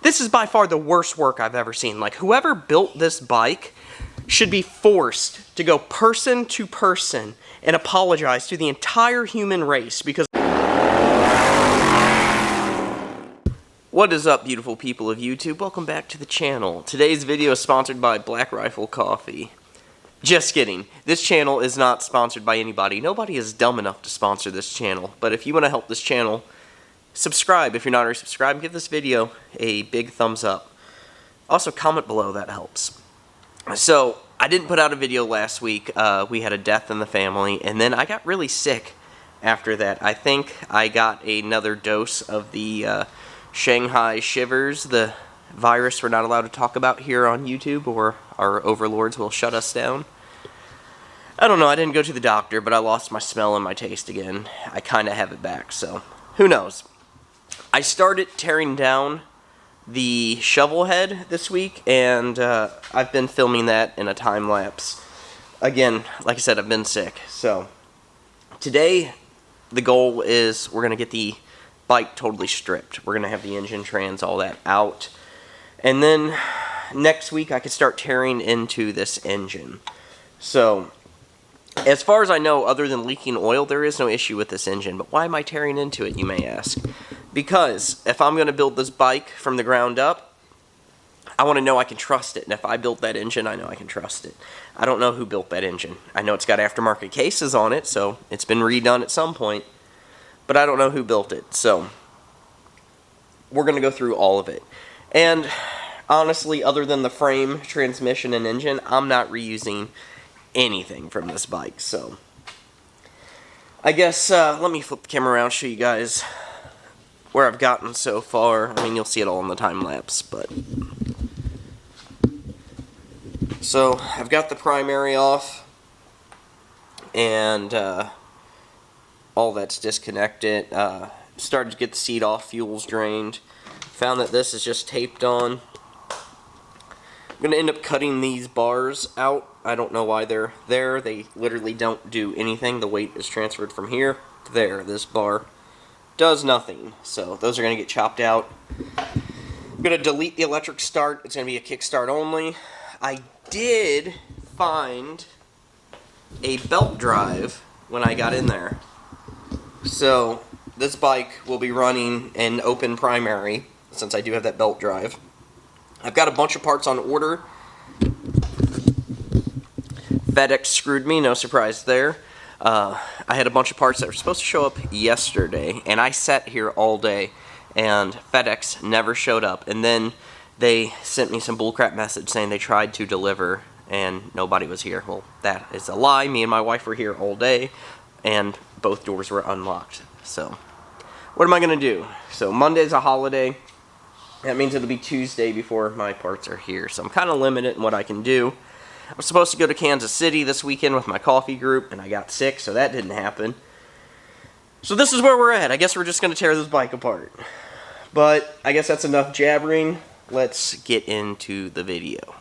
This is by far the worst work I've ever seen. Like, whoever built this bike should be forced to go person to person and apologize to the entire human race because... What is up, beautiful people of YouTube? Welcome back to the channel. Today's video is sponsored by Black Rifle Coffee. Just kidding. This channel is not sponsored by anybody. Nobody is dumb enough to sponsor this channel. But if you want to help this channel, subscribe if you're not already subscribed. Give this video a big thumbs up. Also, comment below. That helps. So, I didn't put out a video last week. We had a death in the family. And then I got really sick after that. I think I got another dose of the Shanghai shivers, the virus we're not allowed to talk about here on YouTube, or our overlords will shut us down. I don't know, I didn't go to the doctor, but I lost my smell and my taste again. I kind of have it back, so who knows. I started tearing down the shovel head this week, and I've been filming that in a time-lapse. Again, like I said, I've been sick, so today the goal is we're going to get the bike totally stripped. We're going to have the engine, trans, all that out. And then next week I could start tearing into this engine. So, as far as I know, other than leaking oil, there is no issue with this engine. But why am I tearing into it, you may ask? Because if I'm going to build this bike from the ground up, I want to know I can trust it. And if I built that engine, I know I can trust it. I don't know who built that engine. I know it's got aftermarket cases on it, so it's been redone at some point. But I don't know who built it. So, we're going to go through all of it. And honestly, other than the frame, transmission, and engine, I'm not reusing anything from this bike. So, I guess, let me flip the camera around and show you guys where I've gotten so far. I mean, you'll see it all in the time-lapse, but... So, I've got the primary off, and all that's disconnected. Started to get the seat off, fuel's drained. Found that this is just taped on. I'm going to end up cutting these bars out. I don't know why they're there. They literally don't do anything. The weight is transferred from here to there. This bar does nothing. So those are going to get chopped out. I'm going to delete the electric start. It's going to be a kickstart only. I did find a belt drive when I got in there. So this bike will be running an open primary, since I do have that belt drive. I've got a bunch of parts on order. FedEx screwed me, no surprise there. I had a bunch of parts that were supposed to show up yesterday, and I sat here all day, and FedEx never showed up. And then they sent me some bullcrap message saying they tried to deliver, and nobody was here. Well, that is a lie. Me and my wife were here all day, and both doors were unlocked. So, what am I going to do? So, Monday's a holiday. That means it'll be Tuesday before my parts are here. So, I'm kind of limited in what I can do. I was supposed to go to Kansas City this weekend with my coffee group, and I got sick, so that didn't happen. So, this is where we're at. I guess we're just going to tear this bike apart. But, I guess that's enough jabbering. Let's get into the video.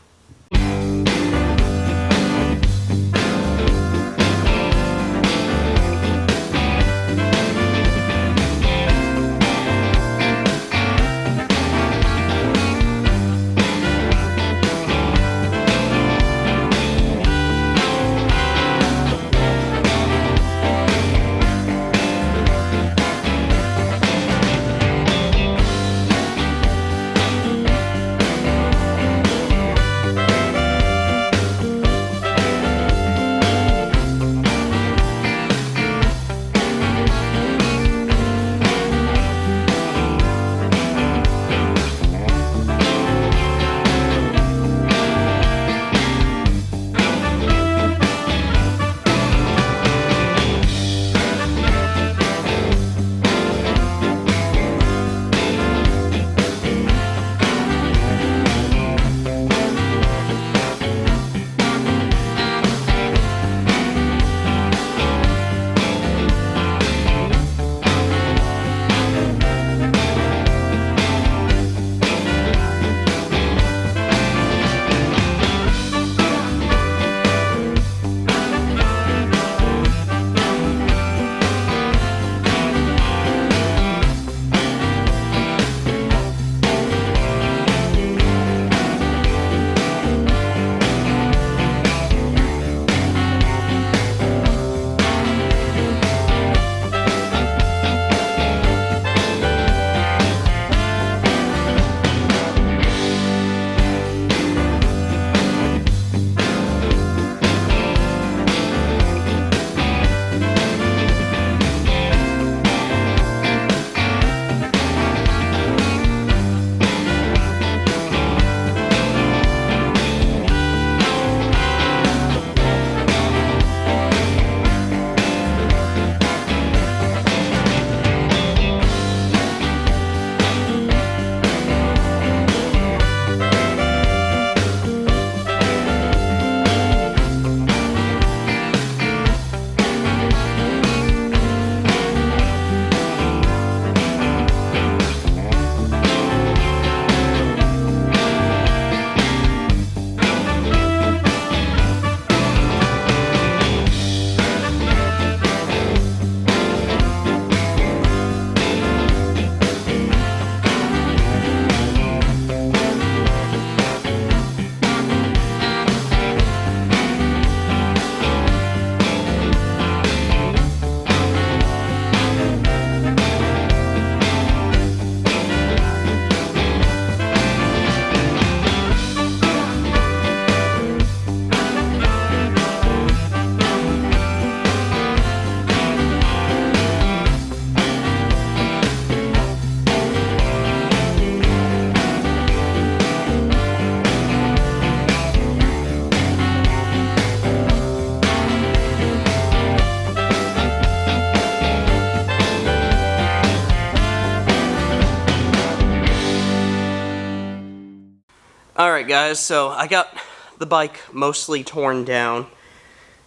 Alright guys, so I got the bike mostly torn down.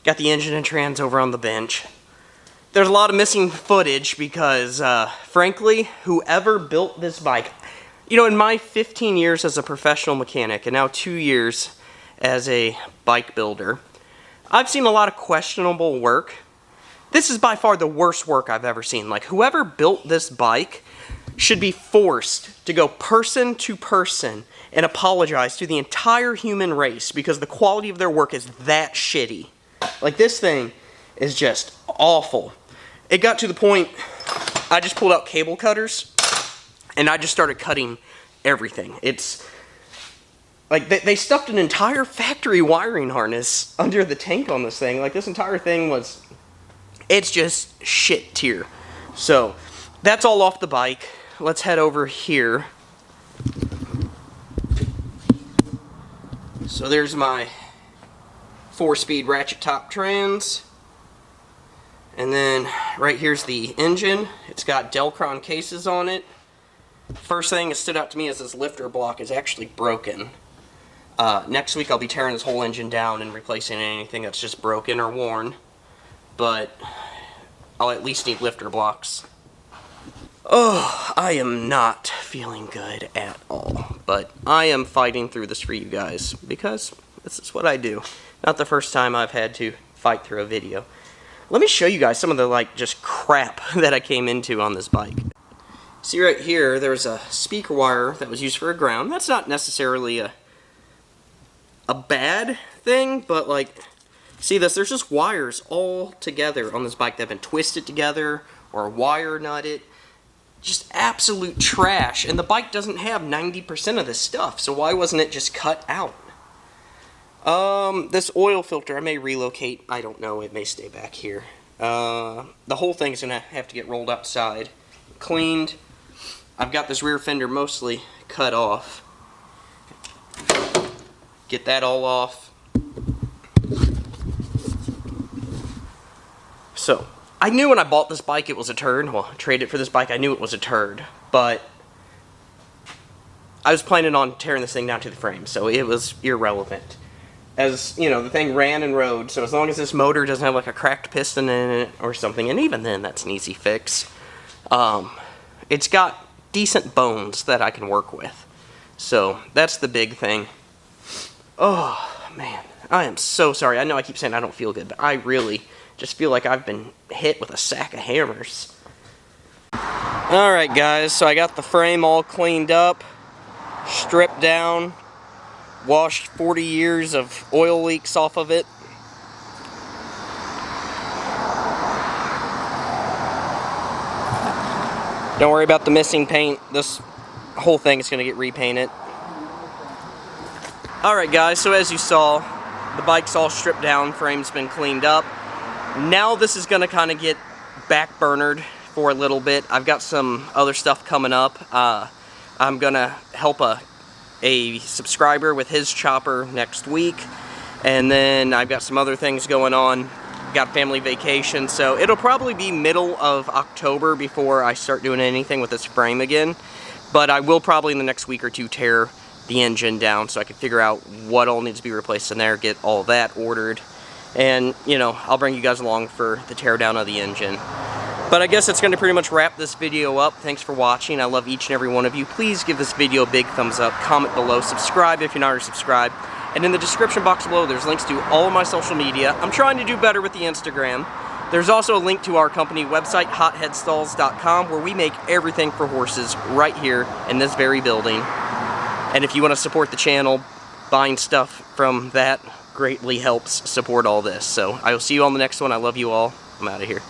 Got the engine and trans over on the bench. There's a lot of missing footage because, frankly, whoever built this bike, you know, in my 15 years as a professional mechanic and now 2 years as a bike builder, I've seen a lot of questionable work. This is by far the worst work I've ever seen. Like, whoever built this bike should be forced to go person to person and apologize to the entire human race because the quality of their work is that shitty. Like, this thing is just awful. It got to the point, I just pulled out cable cutters, and I just started cutting everything. It's, like, they stuffed an entire factory wiring harness under the tank on this thing. Like, this entire thing was, it's just shit tier. So, that's all off the bike. Let's head over here. So there's my 4-speed ratchet top trans. And then right here's the engine. It's got Delcron cases on it. First thing that stood out to me is this lifter block is actually broken. Next week I'll be tearing this whole engine down and replacing anything that's just broken or worn. But I'll at least need lifter blocks. Oh, I am not feeling good at all. But I am fighting through this for you guys because this is what I do. Not the first time I've had to fight through a video. Let me show you guys some of the, like, just crap that I came into on this bike. See right here, there's a speaker wire that was used for a ground. That's not necessarily a bad thing, but, like, see this? There's just wires all together on this bike that have been twisted together or wire nutted. Just absolute trash. And the bike doesn't have 90% of this stuff, so why wasn't it just cut out? This oil filter, I may relocate. I don't know. It may stay back here. The whole thing's gonna have to get rolled outside, cleaned. I've got this rear fender mostly cut off. Get that all off. So, I knew when I bought this bike it was a turd. Well, I traded for this bike, I knew it was a turd. But I was planning on tearing this thing down to the frame, so it was irrelevant. As, you know, the thing ran and rode, so as long as this motor doesn't have like a cracked piston in it or something, and even then that's an easy fix. It's got decent bones that I can work with. So, that's the big thing. Oh, man. I am so sorry. I know I keep saying I don't feel good, but I really just feel like I've been hit with a sack of hammers. Alright guys, so I got the frame all cleaned up, stripped down, washed 40 years of oil leaks off of it. Don't worry about the missing paint. This whole thing is going to get repainted. Alright guys, so as you saw, the bike's all stripped down, frame's been cleaned up. Now this is going to kind of get backburnered for a little bit. I've got some other stuff coming up. I'm going to help a subscriber with his chopper next week. And then I've got some other things going on. Got family vacation, so it'll probably be middle of October before I start doing anything with this frame again. But I will probably in the next week or two tear the engine down so I can figure out what all needs to be replaced in there, get all that ordered. And, you know, I'll bring you guys along for the teardown of the engine. But I guess that's going to pretty much wrap this video up. Thanks for watching. I love each and every one of you. Please give this video a big thumbs up, comment below, subscribe if you're not already subscribed. And in the description box below, there's links to all of my social media. I'm trying to do better with the Instagram. There's also a link to our company website, Headstalls.com, where we make everything for horses right here in this very building. And if you want to support the channel, buying stuff from that greatly helps support all this. So I will see you on the next one. I love you all. I'm out of here.